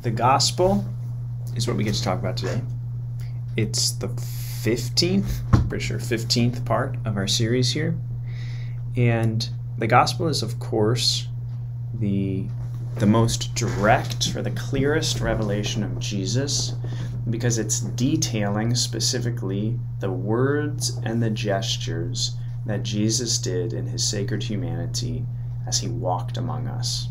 The gospel is what we get to talk about today. It's the 15th part of our series here. And the gospel is, of course, the most direct or the clearest revelation of Jesus, because it's detailing specifically the words and the gestures that Jesus did in his sacred humanity as he walked among us.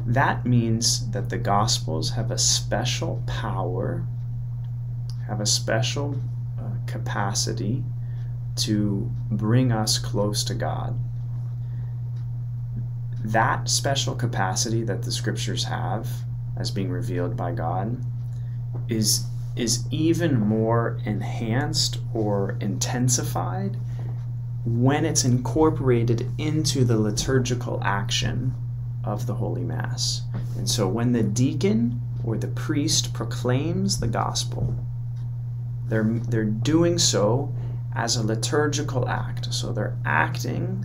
That means that the Gospels have a special power, have a special capacity to bring us close to God. That special capacity that the Scriptures have as being revealed by God is even more enhanced or intensified when it's incorporated into the liturgical action of the Holy Mass. And so when the deacon or the priest proclaims the gospel, they're doing so as a liturgical act. So they're acting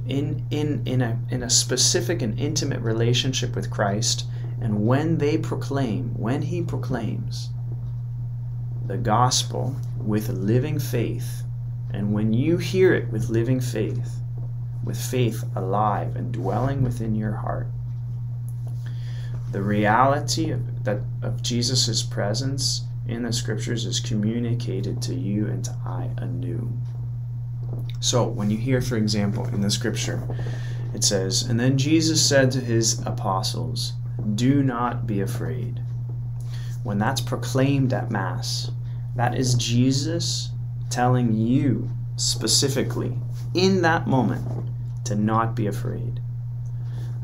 in a specific and intimate relationship with Christ. And when he proclaims the gospel with living faith, and when you hear it with living faith, with faith alive and dwelling within your heart, the reality of Jesus' presence in the Scriptures is communicated to you and to I anew. So when you hear, for example, in the Scripture, it says, "And then Jesus said to his apostles, 'Do not be afraid.'" When that's proclaimed at Mass, that is Jesus telling you specifically in that moment to not be afraid.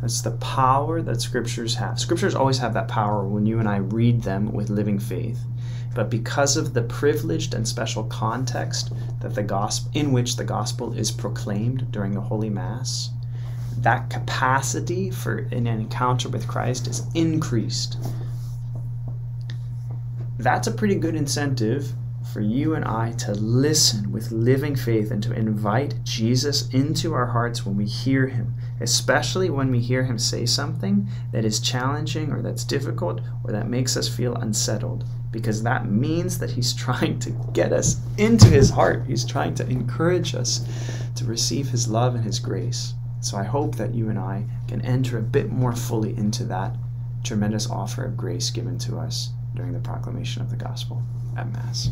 That's the power that Scriptures have. Scriptures always have that power when you and I read them with living faith. But because of the privileged and special context that in which the gospel is proclaimed during the Holy Mass, that capacity for an encounter with Christ is increased. That's a pretty good incentive for you and I to listen with living faith and to invite Jesus into our hearts when we hear him, especially when we hear him say something that is challenging or that's difficult or that makes us feel unsettled, because that means that he's trying to get us into his heart. He's trying to encourage us to receive his love and his grace. So I hope that you and I can enter a bit more fully into that tremendous offer of grace given to us during the proclamation of the gospel at Mass.